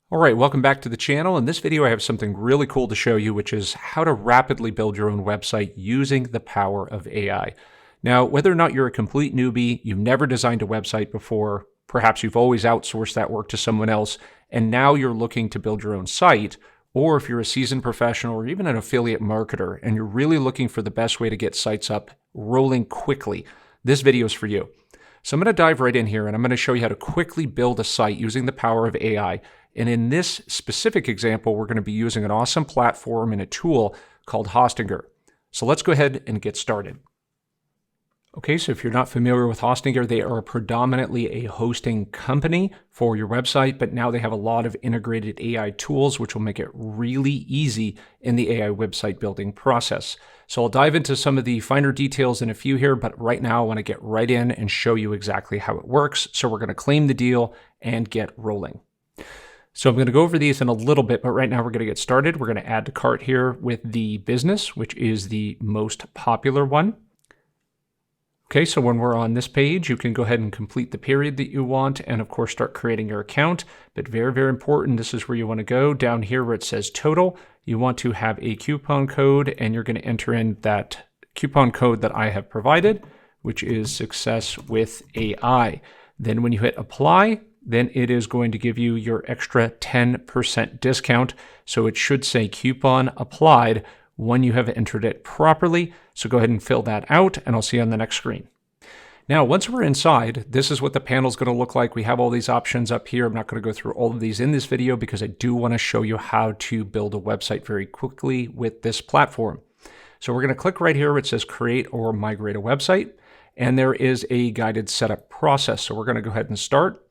All right, welcome back to the channel. In this video, I have something really cool to show you, which is how to rapidly build your own website using the power of AI. Now, whether or not you're a complete newbie, you've never designed a website before, perhaps you've always outsourced that work to someone else, and now you're looking to build your own site, or if you're a seasoned professional or even an affiliate marketer, and you're really looking for the best way to get sites up rolling quickly, this video is for you. So I'm going to dive right in here and I'm going to show you how to quickly build a site using the power of AI. And in this specific example, we're going to be using an awesome platform and a tool called Hostinger. So let's go ahead and get started. Okay, so if you're not familiar with Hostinger, they are predominantly a hosting company for your website, but now they have a lot of integrated AI tools, which will make it really easy in the AI website building process. So I'll dive into some of the finer details in a few here, but right now I want to get right in and show you exactly how it works. So we're going to claim the deal and get rolling. So I'm going to go over these in a little bit, but right now we're going to get started. We're going to add to cart here with the business, which is the most popular one. Okay, so when we're on this page, you can go ahead and complete the period that you want and of course start creating your account. But very, very important, this is where you want to go. Down here where it says total, you want to have a coupon code and you're going to enter in that coupon code that I have provided, which is success with AI. Then when you hit apply, then it is going to give you your extra 10% discount. So it should say coupon applied when you have entered it properly. So go ahead and fill that out and I'll see you on the next screen. Now, once we're inside, this is what the panel is going to look like. We have all these options up here. I'm not going to go through all of these in this video because I do want to show you how to build a website very quickly with this platform. So we're going to click right here where it says create or migrate a website. And there is a guided setup process. So we're going to go ahead and start.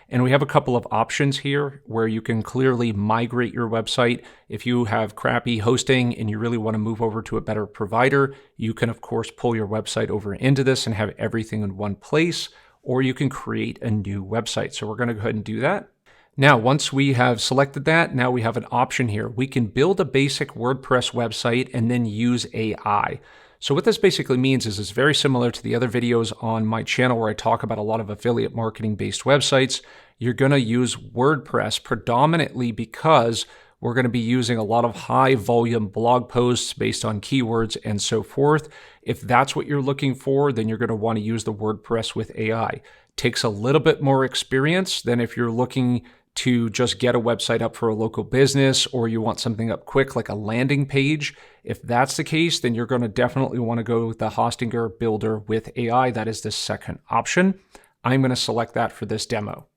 And we have a couple of options here where you can clearly migrate your website. If you have crappy hosting and you really want to move over to a better provider, you can of course pull your website over into this and have everything in one place, or you can create a new website. So we're going to go ahead and do that. Now, once we have selected that, now we have an option here. We can build a basic WordPress website and then use AI. So what this basically means is it's very similar to the other videos on my channel where I talk about a lot of affiliate marketing based websites. You're going to use WordPress predominantly because we're going to be using a lot of high volume blog posts based on keywords and so forth. If that's what you're looking for, then you're going to want to use the WordPress with AI. Takes a little bit more experience than if you're looking to just get a website up for a local business or you want something up quick like a landing page. If that's the case, then you're going to definitely want to go with the Hostinger Builder with AI. That is the second option. I'm going to select that for this demo.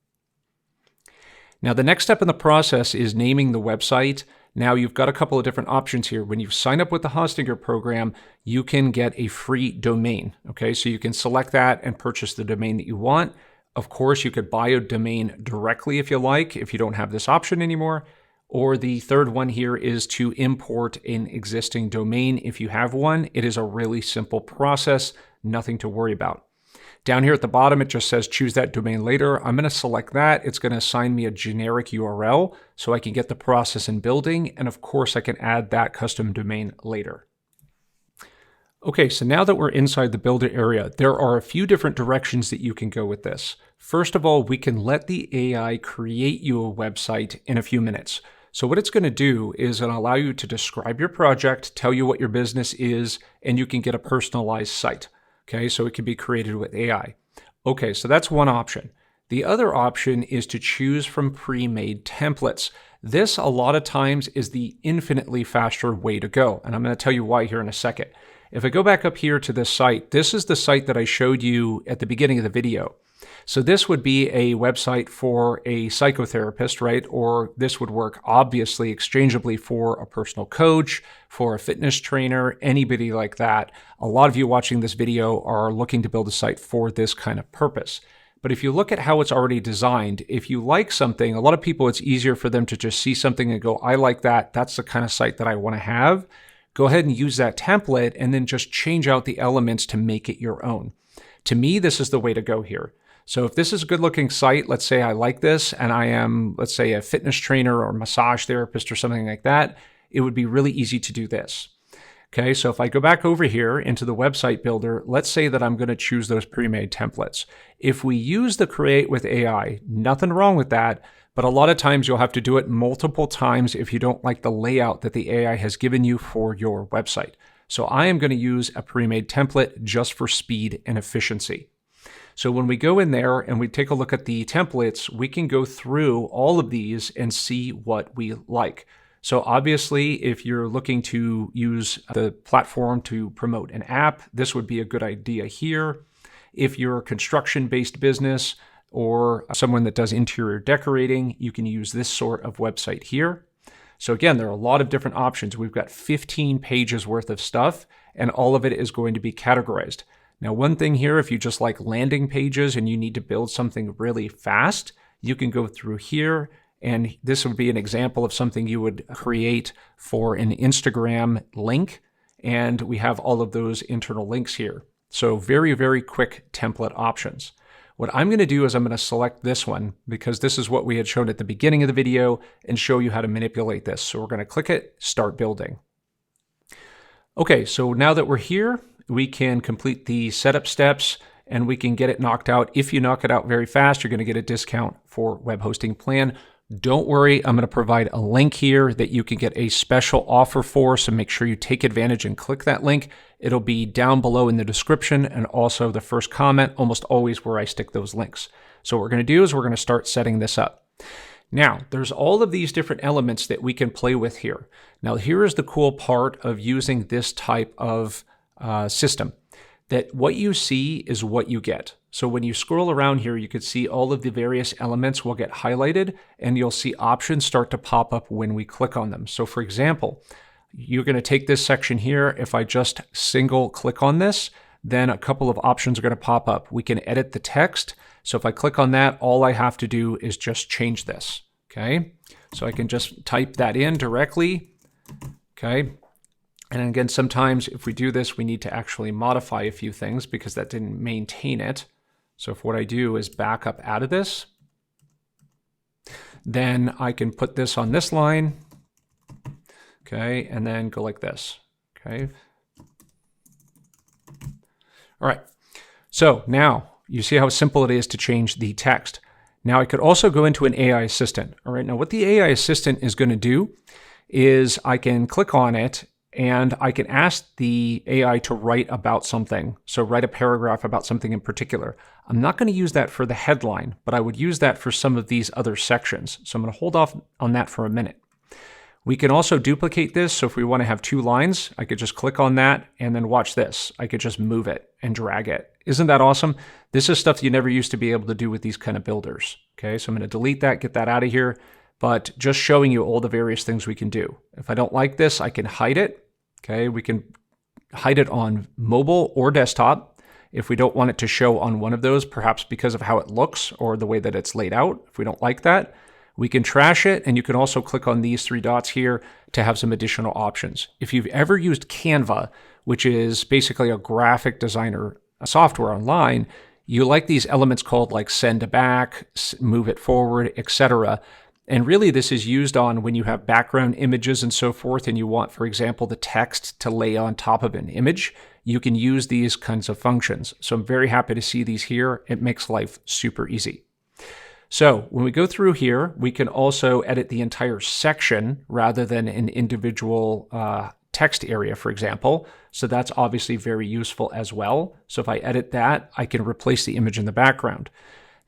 Now, the next step in the process is naming the website. Now, you've got a couple of different options here. When you sign up with the Hostinger program, you can get a free domain. Okay, so you can select that and purchase the domain that you want. Of course, you could buy a domain directly if you like, if you don't have this option anymore. Or the third one here is to import an existing domain. If you have one, it is a really simple process, nothing to worry about. Down here at the bottom, it just says choose that domain later. I'm going to select that. It's going to assign me a generic URL so I can get the process in building. And of course, I can add that custom domain later. Okay, so now that we're inside the builder area, there are a few different directions that you can go with this. First of all, we can let the AI create you a website in a few minutes. So what it's going to do is it'll allow you to describe your project, tell you what your business is, and you can get a personalized site. Okay, so it can be created with AI. Okay, so that's one option. The other option is to choose from pre-made templates. This, a lot of times, is the infinitely faster way to go, and I'm going to tell you why here in a second. If I go back up here to this site, this is the site that I showed you at the beginning of the video. So this would be a website for a psychotherapist, right? Or this would work obviously exchangeably for a personal coach, for a fitness trainer, anybody like that. A lot of you watching this video are looking to build a site for this kind of purpose. But if you look at how it's already designed, if you like something, a lot of people, it's easier for them to just see something and go, I like that. That's the kind of site that I want to have. Go ahead and use that template and then just change out the elements to make it your own. To me, this is the way to go here. So if this is a good looking site, let's say I like this and I am, let's say, a fitness trainer or massage therapist or something like that, it would be really easy to do this. Okay, so if I go back over here into the website builder, let's say that I'm going to choose those pre-made templates. If we use the create with AI, nothing wrong with that, But a lot of times you'll have to do it multiple times if you don't like the layout that the AI has given you for your website. So I am going to use a pre-made template just for speed and efficiency. So when we go in there and we take a look at the templates, we can go through all of these and see what we like. So obviously, if you're looking to use the platform to promote an app, this would be a good idea here. If you're a construction-based business or someone that does interior decorating, you can use this sort of website here. So again, there are a lot of different options. We've got 15 pages worth of stuff, and all of it is going to be categorized. Now, one thing here, if you just like landing pages and you need to build something really fast, you can go through here, and this would be an example of something you would create for an Instagram link, and we have all of those internal links here. So very, very quick template options. What I'm going to do is I'm going to select this one because this is what we had shown at the beginning of the video and show you how to manipulate this. So we're going to click it, start building. Okay, so now that we're here, we can complete the setup steps and we can get it knocked out. If you knock it out very fast, you're going to get a discount for web hosting plan. Don't worry, I'm going to provide a link here that you can get a special offer for, so make sure you take advantage and click that link. It'll be down below in the description and also the first comment, almost always where I stick those links. So what we're going to do is we're going to start setting this up. Now, there's all of these different elements that we can play with here. Now, here is the cool part of using this type of system, that what you see is what you get. So when you scroll around here, you can see all of the various elements will get highlighted and you'll see options start to pop up when we click on them. So for example, you're going to take this section here. If I just single click on this, then a couple of options are going to pop up. We can edit the text. So if I click on that, all I have to do is just change this. Okay. So I can just type that in directly. Okay. And again, sometimes if we do this, we need to actually modify a few things because that didn't maintain it. So if what I do is back up out of this, then I can put this on this line, okay, and then go like this, okay. All right, so now you see how simple it is to change the text. Now I could also go into an AI assistant. All right, now what the AI assistant is going to do is I can click on it and I can ask the AI to write about something. So write a paragraph about something in particular. I'm not going to use that for the headline, but I would use that for some of these other sections. So I'm going to hold off on that for a minute. We can also duplicate this. So if we want to have 2 lines, I could just click on that and then watch this. I could just move it and drag it. Isn't that awesome? This is stuff you never used to be able to do with these kind of builders. Okay, so I'm going to delete that, get that out of here. But just showing you all the various things we can do. If I don't like this, I can hide it. Okay, we can hide it on mobile or desktop. If we don't want it to show on one of those, perhaps because of how it looks or the way that it's laid out, if we don't like that, we can trash it. And you can also click on these 3 dots here to have some additional options. If you've ever used Canva, which is basically a graphic designer software online, you like these elements called like send to back, move it forward, etc. And really this is used on when you have background images and so forth, and you want, for example, the text to lay on top of an image, you can use these kinds of functions. So I'm very happy to see these here. It makes life super easy. So when we go through here, we can also edit the entire section rather than an individual text area, for example. So that's obviously very useful as well. So if I edit that, I can replace the image in the background.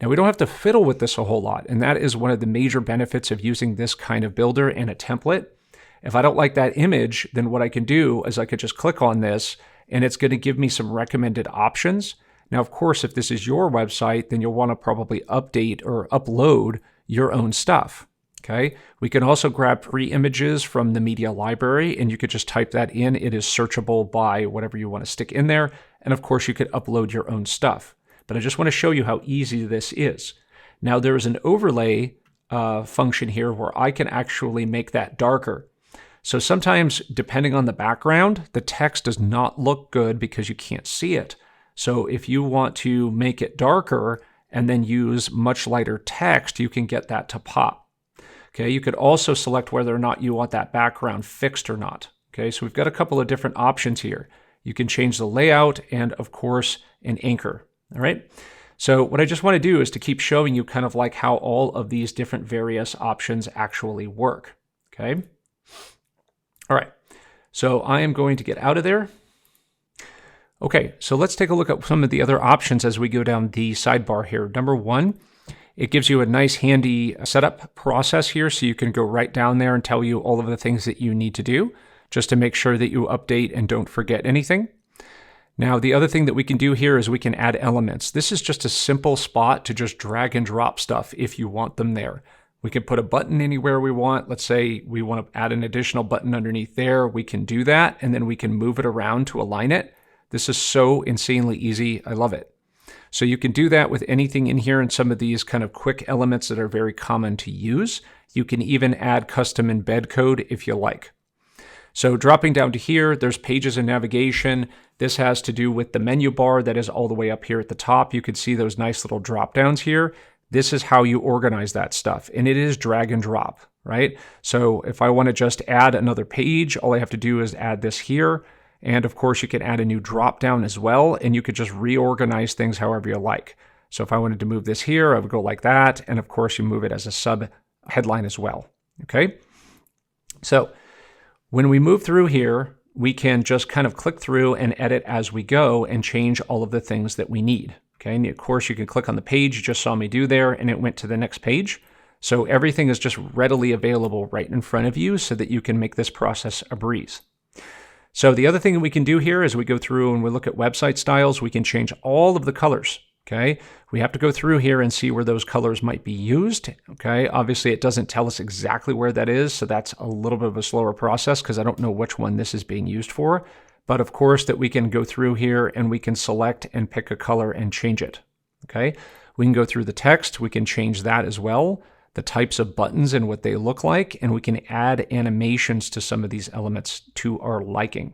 Now, we don't have to fiddle with this a whole lot, and that is one of the major benefits of using this kind of builder and a template. If I don't like that image, then what I can do is I could just click on this, and it's going to give me some recommended options. Now, of course, if this is your website, then you'll want to probably update or upload your own stuff. Okay. We can also grab pre-images from the media library, and you could just type that in. It is searchable by whatever you want to stick in there. And of course, you could upload your own stuff. But I just want to show you how easy this is. Now, there is an overlay function here where I can actually make that darker. So sometimes, depending on the background, the text does not look good because you can't see it. So if you want to make it darker and then use much lighter text, you can get that to pop. Okay, you could also select whether or not you want that background fixed or not. Okay, so we've got a couple of different options here. You can change the layout and, of course, an anchor. All right. So what I just want to do is to keep showing you kind of like how all of these different various options actually work. Okay. All right. So I am going to get out of there. Okay, so let's take a look at some of the other options as we go down the sidebar here. Number one, it gives you a nice handy setup process here, so you can go right down there and tell you all of the things that you need to do just to make sure that you update and don't forget anything. Now, the other thing that we can do here is we can add elements. This is just a simple spot to just drag and drop stuff if you want them there. We can put a button anywhere we want. Let's say we want to add an additional button underneath there. We can do that, and then we can move it around to align it. This is so insanely easy. I love it. So you can do that with anything in here and some of these kind of quick elements that are very common to use. You can even add custom embed code if you like. So dropping down to here, there's pages and navigation. This has to do with the menu bar that is all the way up here at the top. You can see those nice little drop downs here. This is how you organize that stuff. And it is drag and drop, right? So if I want to just add another page, all I have to do is add this here. And of course, you can add a new drop down as well, and you could just reorganize things however you like. So if I wanted to move this here, I would go like that. And of course, you move it as a sub headline as well. Okay. So when we move through here, we can just kind of click through and edit as we go and change all of the things that we need. Okay. And of course, you can click on the page you just saw me do there, and it went to the next page. So everything is just readily available right in front of you so that you can make this process a breeze. So the other thing that we can do here is we go through and we look at website styles. We can change all of the colors. Okay. We have to go through here and see where those colors might be used. Okay. Obviously, it doesn't tell us exactly where that is. So that's a little bit of a slower process because I don't know which one this is being used for. But of course that we can go through here and we can select and pick a color and change it. Okay. We can go through the text. We can change that as well, the types of buttons and what they look like, and we can add animations to some of these elements to our liking.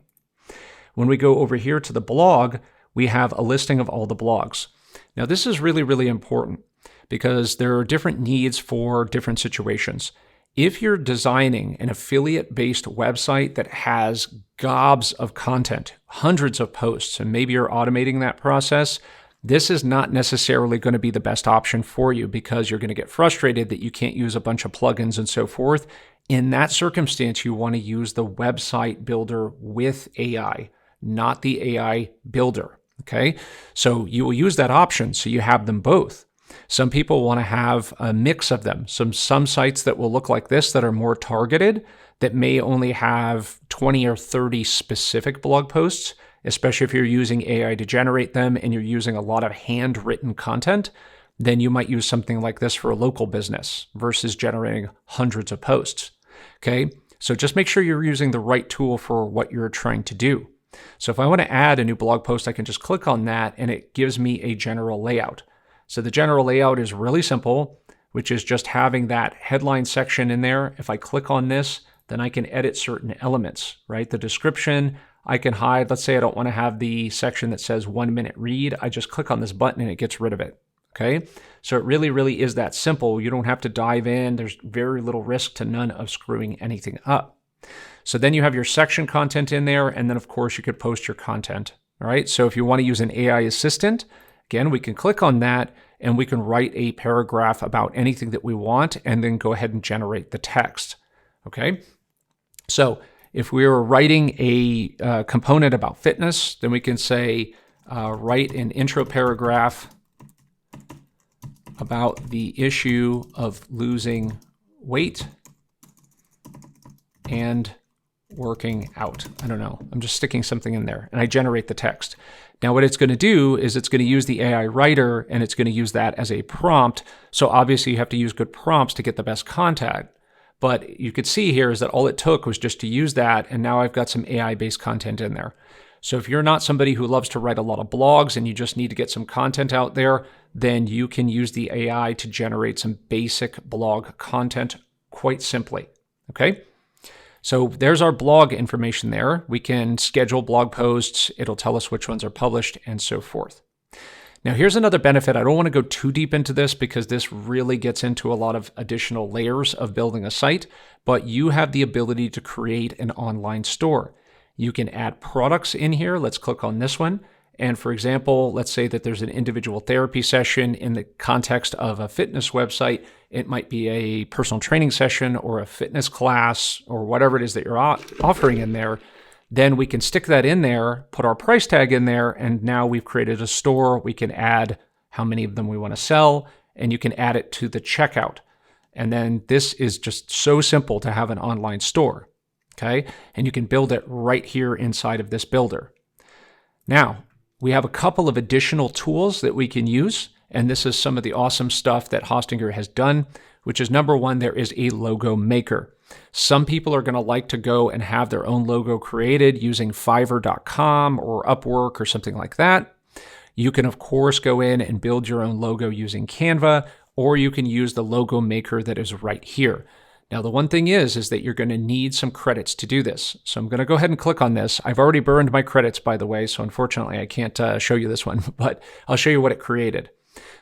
When we go over here to the blog, we have a listing of all the blogs. Now, this is really, really important because there are different needs for different situations. If you're designing an affiliate-based website that has gobs of content, hundreds of posts, and maybe you're automating that process, this is not necessarily going to be the best option for you because you're going to get frustrated that you can't use a bunch of plugins and so forth. In that circumstance, you want to use the website builder with AI, not the AI builder. Okay, so you will use that option so you have them both. Some people want to have a mix of them. Some sites that will look like this that are more targeted, that may only have 20 or 30 specific blog posts, especially if you're using AI to generate them and you're using a lot of handwritten content, then you might use something like this for a local business versus generating hundreds of posts. Okay, so just make sure you're using the right tool for what you're trying to do. So if I want to add a new blog post, I can just click on that and it gives me a general layout. So the general layout is really simple, which is just having that headline section in there. If I click on this, then I can edit certain elements, right? The description, I can hide. Let's say I don't want to have the section that says 1 minute read. I just click on this button and it gets rid of it. Okay. So it really, really is that simple. You don't have to dive in. There's very little risk to none of screwing anything up. So then you have your section content in there. And then of course you could post your content. All right. So if you want to use an AI assistant, again, we can click on that and we can write a paragraph about anything that we want and then go ahead and generate the text. Okay. So if we were writing a component about fitness, then we can say, write an intro paragraph about the issue of losing weight and working out. I don't know. I'm just sticking something in there and I generate the text. Now what it's going to do is it's going to use the AI writer and it's going to use that as a prompt. So obviously you have to use good prompts to get the best content. But you could see here is that all it took was just to use that. And now I've got some AI-based content in there. So if you're not somebody who loves to write a lot of blogs and you just need to get some content out there, then you can use the AI to generate some basic blog content quite simply. Okay. So there's our blog information there. We can schedule blog posts. It'll tell us which ones are published and so forth. Now, here's another benefit. I don't want to go too deep into this because this really gets into a lot of additional layers of building a site, but you have the ability to create an online store. You can add products in here. Let's click on this one. And for example, let's say that there's an individual therapy session in the context of a fitness website. It might be a personal training session or a fitness class or whatever it is that you're offering in there. Then we can stick that in there, put our price tag in there, and now we've created a store. We can add how many of them we want to sell, and you can add it to the checkout. And then this is just so simple to have an online store, okay? And you can build it right here inside of this builder. Now, we have a couple of additional tools that we can use, and this is some of the awesome stuff that Hostinger has done, which is number one, there is a logo maker. Some people are going to like to go and have their own logo created using Fiverr.com or Upwork or something like that. You can, of course, go in and build your own logo using Canva, or you can use the logo maker that is right here. Now, the one thing is that you're going to need some credits to do this. So I'm going to go ahead and click on this. I've already burned my credits, by the way, so unfortunately I can't show you this one, but I'll show you what it created.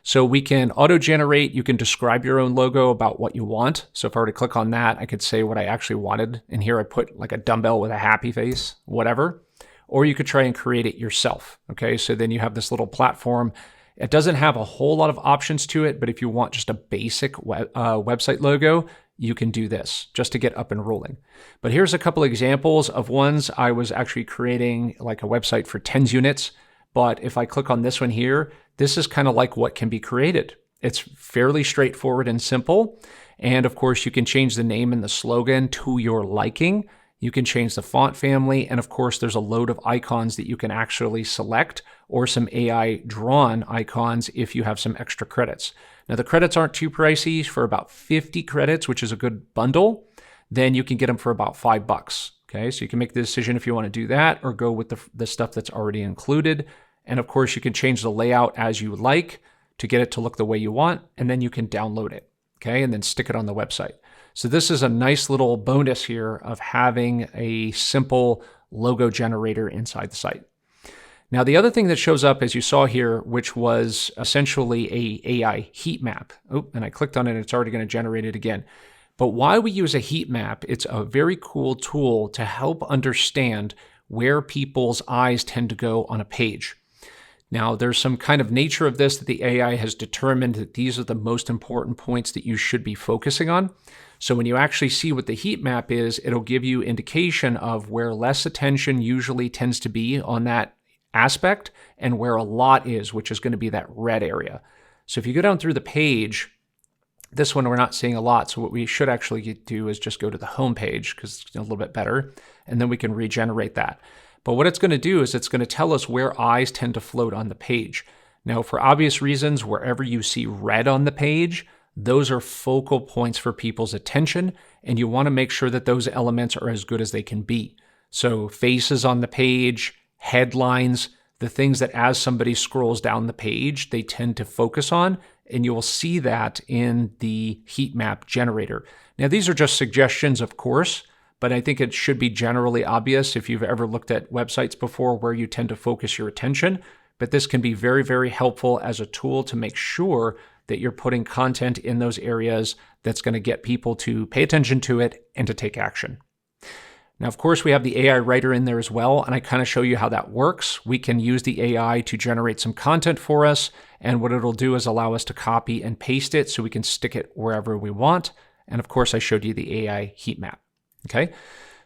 So we can auto-generate. You can describe your own logo about what you want. So if I were to click on that, I could say what I actually wanted. And here I put like a dumbbell with a happy face, whatever. Or you could try and create it yourself. Okay, so then you have this little platform. It doesn't have a whole lot of options to it, but if you want just a basic website logo, you can do this just to get up and rolling. But here's a couple examples of ones. I was actually creating like a website for TENS units. But if I click on this one here, this is kind of like what can be created. It's fairly straightforward and simple. And of course, you can change the name and the slogan to your liking. You can change the font family. And of course, there's a load of icons that you can actually select, or some AI drawn icons if you have some extra credits. Now, the credits aren't too pricey. For about 50 credits, which is a good bundle, then you can get them for about $5. Okay, so you can make the decision if you want to do that or go with the stuff that's already included. And of course, you can change the layout as you like to get it to look the way you want, and then you can download it, okay, and then stick it on the website. So this is a nice little bonus here of having a simple logo generator inside the site. Now, the other thing that shows up, as you saw here, which was essentially a AI heat map. Oh, and I clicked on it, it's already going to generate it again. But why we use a heat map, it's a very cool tool to help understand where people's eyes tend to go on a page. Now, there's some kind of nature of this that the AI has determined that these are the most important points that you should be focusing on. So when you actually see what the heat map is, it'll give you indication of where less attention usually tends to be on that aspect and where a lot is, which is going to be that red area. So if you go down through the page, this one we're not seeing a lot. So what we should actually do is just go to the home page because it's a little bit better, and then we can regenerate that. But what it's going to do is it's going to tell us where eyes tend to float on the page. Now, for obvious reasons, wherever you see red on the page, those are focal points for people's attention, and you want to make sure that those elements are as good as they can be. So faces on the page, headlines, the things that as somebody scrolls down the page, they tend to focus on, and you will see that in the heat map generator. Now, these are just suggestions, of course, but I think it should be generally obvious if you've ever looked at websites before where you tend to focus your attention. But this can be very, very helpful as a tool to make sure that you're putting content in those areas that's going to get people to pay attention to it and to take action. Now, of course, we have the AI writer in there as well, and I kind of show you how that works. We can use the AI to generate some content for us, and what it'll do is allow us to copy and paste it so we can stick it wherever we want. And of course, I showed you the AI heat map. Okay,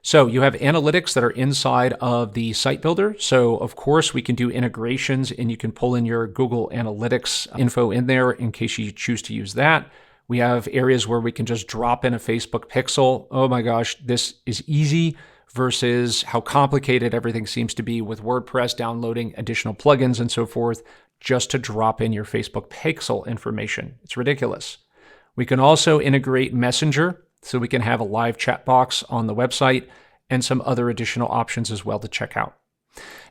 so you have analytics that are inside of the site builder. So of course we can do integrations, and you can pull in your Google Analytics info in there in case you choose to use that. We have areas where we can just drop in a Facebook pixel. Oh my gosh, this is easy versus how complicated everything seems to be with WordPress, downloading additional plugins and so forth, just to drop in your Facebook pixel information. It's ridiculous. We can also integrate Messenger, so we can have a live chat box on the website and some other additional options as well to check out.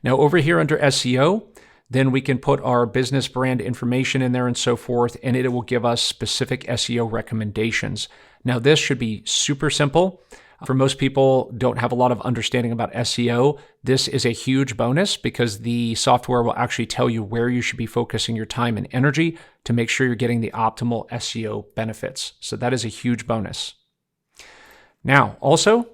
Now over here under SEO, then we can put our business brand information in there and so forth, and it will give us specific SEO recommendations. Now this should be super simple. For most people don't have a lot of understanding about SEO, this is a huge bonus because the software will actually tell you where you should be focusing your time and energy to make sure you're getting the optimal SEO benefits. So that is a huge bonus. Now, also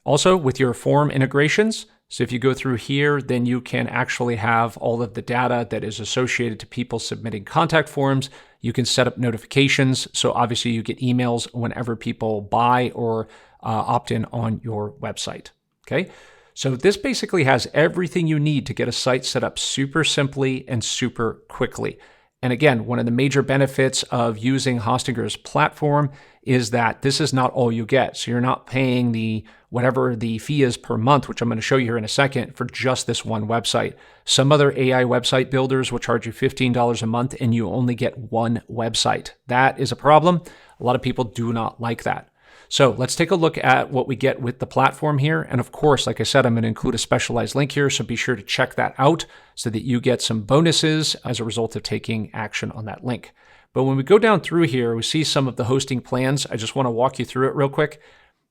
with your form integrations, So if you go through here, then you can actually have all of the data that is associated to people submitting contact forms. You can set up notifications. So obviously you get emails whenever people buy or opt in on your website. Okay. So this basically has everything you need to get a site set up super simply and super quickly. And again, one of the major benefits of using Hostinger's platform is that this is not all you get. So you're not paying whatever the fee is per month, which I'm going to show you here in a second, for just this one website. Some other AI website builders will charge you $15 a month and you only get one website. That is a problem. A lot of people do not like that. So let's take a look at what we get with the platform here. And of course, like I said, I'm going to include a specialized link here. So be sure to check that out so that you get some bonuses as a result of taking action on that link. But when we go down through here, we see some of the hosting plans. I just want to walk you through it real quick.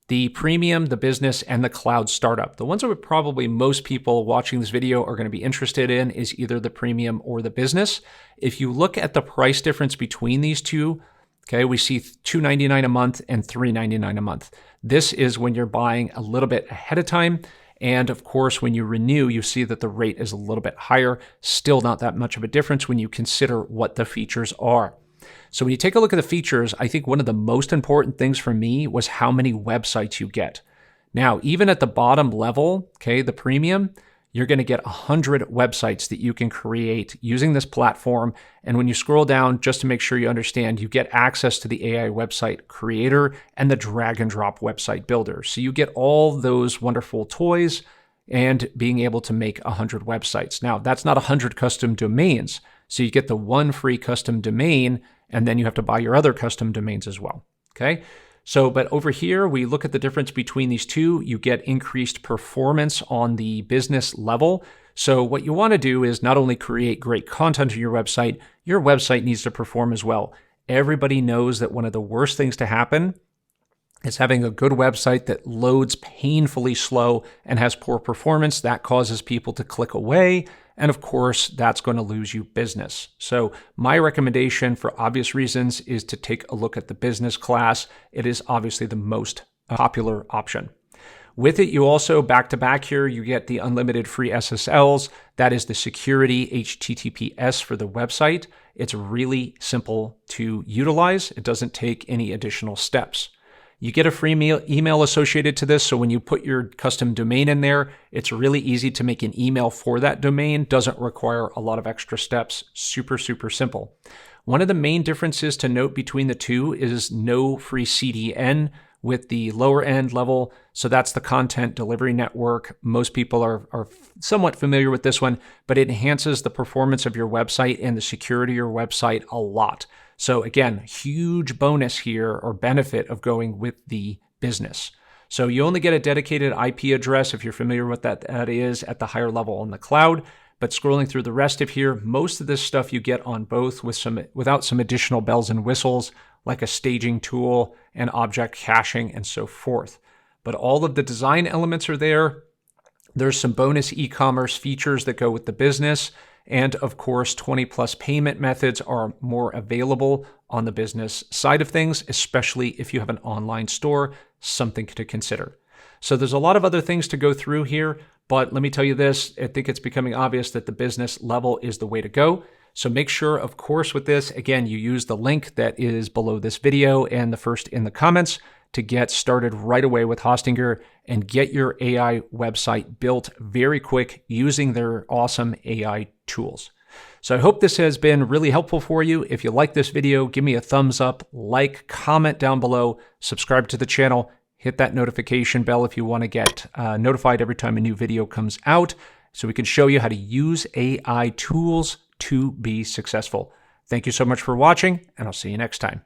The premium, the business, and the cloud startup. The ones that would probably most people watching this video are going to be interested in is either the premium or the business. If you look at the price difference between these two, okay, we see $2.99 a month and $3.99 a month. This is when you're buying a little bit ahead of time. And of course, when you renew, you see that the rate is a little bit higher. Still not that much of a difference when you consider what the features are. So when you take a look at the features, I think one of the most important things for me was how many websites you get. Now, even at the bottom level, okay, the premium, you're going to get 100 websites that you can create using this platform. And when you scroll down, just to make sure you understand, you get access to the AI website creator and the drag and drop website builder. So you get all those wonderful toys and being able to make 100 websites. Now, that's not 100 custom domains. So you get the one free custom domain, and then you have to buy your other custom domains as well. Okay. So, but over here, we look at the difference between these two. You get increased performance on the business level. So what you want to do is not only create great content on your website needs to perform as well. Everybody knows that one of the worst things to happen is having a good website that loads painfully slow and has poor performance. That causes people to click away. And of course, that's going to lose you business. So my recommendation, for obvious reasons, is to take a look at the business class. It is obviously the most popular option. With it, you also, back to back here, you get the unlimited free SSLs. That is the security HTTPS for the website. It's really simple to utilize. It doesn't take any additional steps. You get a free email associated to this. So when you put your custom domain in there, it's really easy to make an email for that domain. Doesn't require a lot of extra steps. Super, super simple. One of the main differences to note between the two is no free CDN with the lower end level. So that's the content delivery network. Most people are somewhat familiar with this one, but it enhances the performance of your website and the security of your website a lot. So again, huge bonus here or benefit of going with the business. So you only get a dedicated IP address if you're familiar with that is at the higher level on the cloud. But scrolling through the rest of here, most of this stuff you get on both without some additional bells and whistles like a staging tool and object caching and so forth. But all of the design elements are there. There's some bonus e-commerce features that go with the business. And of course, 20 plus payment methods are more available on the business side of things, especially if you have an online store, something to consider. So there's a lot of other things to go through here, but let me tell you this, I think it's becoming obvious that the business level is the way to go. So make sure, of course, with this, again, you use the link that is below this video and the first in the comments to get started right away with Hostinger and get your AI website built very quick using their awesome AI tools. So I hope this has been really helpful for you. If you like this video, give me a thumbs up, like, comment down below, subscribe to the channel, hit that notification bell if you want to get notified every time a new video comes out so we can show you how to use AI tools to be successful. Thank you so much for watching, and I'll see you next time.